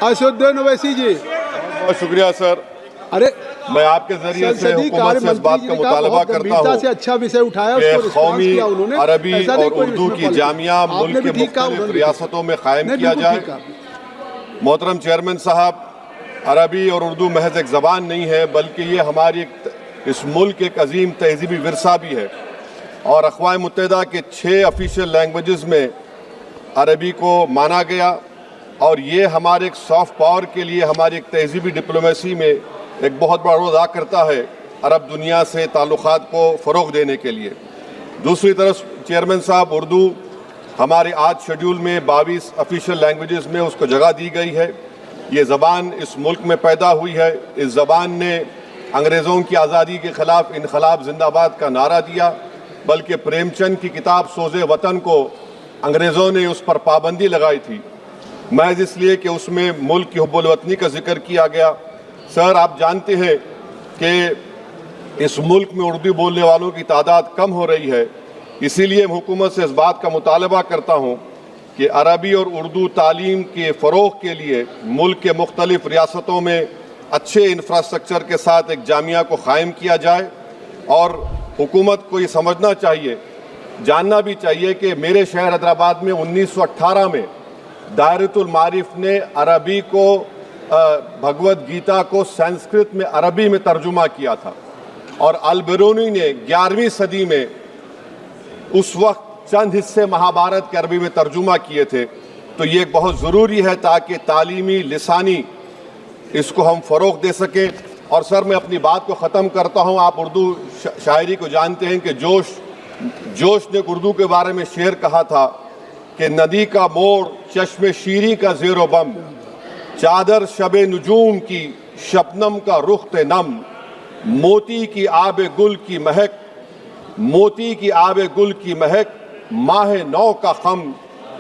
اسدالدین اویسی جی. بہت شکریہ سر. ارے میں آپ کے ذریعے سے حکومت سے اس بات کا مطالبہ کرتا ہوں اچھا وشے اٹھایا کہ قومی عربی اور اردو کی جامعہ ملک کے مختلف ریاستوں میں قائم کیا جائے. محترم چیئرمین صاحب، عربی اور اردو محض ایک زبان نہیں ہے بلکہ یہ ہماری اس ملک ایک عظیم تہذیبی ورثہ بھی ہے، اور اقوام متحدہ کے 6 آفیشیل لینگویجز میں عربی کو مانا گیا، اور یہ ہمارے ایک سافٹ پاور کے لیے، ہماری ایک تہذیبی ڈپلومیسی میں ایک بہت بڑا رول ادا کرتا ہے عرب دنیا سے تعلقات کو فروغ دینے کے لیے. دوسری طرف چیئرمین صاحب، اردو ہمارے آج شیڈول میں 22 آفیشیل لینگویجز میں اس کو جگہ دی گئی ہے. یہ زبان اس ملک میں پیدا ہوئی ہے. اس زبان نے انگریزوں کی آزادی کے خلاف انقلاب زندہ باد کا نعرہ دیا، بلکہ پریم چند کی کتاب سوز وطن کو انگریزوں نے اس پر پابندی لگائی تھی، محض اس لیے کہ اس میں ملک کی حب الوطنی کا ذکر کیا گیا. سر، آپ جانتے ہیں کہ اس ملک میں اردو بولنے والوں کی تعداد کم ہو رہی ہے. اسی لیے حکومت سے اس بات کا مطالبہ کرتا ہوں کہ عربی اور اردو تعلیم کے فروغ کے لیے ملک کے مختلف ریاستوں میں اچھے انفراسٹرکچر کے ساتھ ایک جامعہ کو قائم کیا جائے. اور حکومت کو یہ سمجھنا چاہیے، جاننا بھی چاہیے کہ میرے شہر حیدرآباد میں 1918 میں دائرۃ المعارف نے عربی کو، بھگوت گیتا کو سنسکرت میں عربی میں ترجمہ کیا تھا، اور البرونی نے 11ویں صدی میں اس وقت چند حصے مہابھارت کے عربی میں ترجمہ کیے تھے. تو یہ ایک بہت ضروری ہے تاکہ تعلیمی لسانی اس کو ہم فروغ دے سکیں. اور سر، میں اپنی بات کو ختم کرتا ہوں. آپ اردو شاعری کو جانتے ہیں کہ جوش نے اردو کے بارے میں شعر کہا تھا کہ ندی کا موڑ چشم شیریں کا زیر و بم، چادر شب نجوم کی شبنم کا رخت نم، موتی کی آب گل کی مہک، موتی کی آب گل کی مہک، ماہ نو کا خم،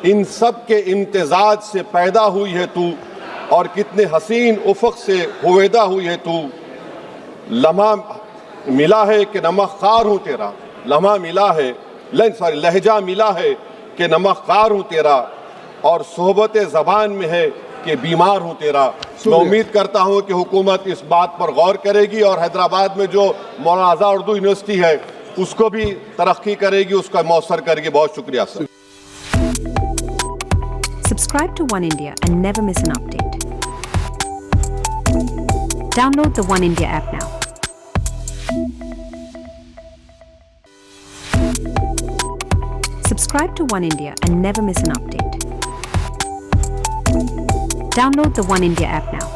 ان سب کے امتزاج سے پیدا ہوئی ہے تو، اور کتنے حسین افق سے ہویدا ہوئی ہے تو. لمحہ ملا ہے کہ نمک خوار ہوں تیرا، لمحہ ملا ہے لہجہ ملا ہے کہ نمک خوار ہوں تیرا، اور صحبت زبان میں ہے کہ بیمار ہوں تیرا. میں امید کرتا ہوں کہ حکومت اس بات پر غور کرے گی، اور حیدرآباد میں جو مولانا آزاد اردو یونیورسٹی ہے اس کو بھی ترقی کرے گی، اس کا موثر کرے گی. بہت شکریہ سر. Subscribe to One India and never miss an update. Download the One India app now. Subscribe to One India and never miss an update. Download the One India app now.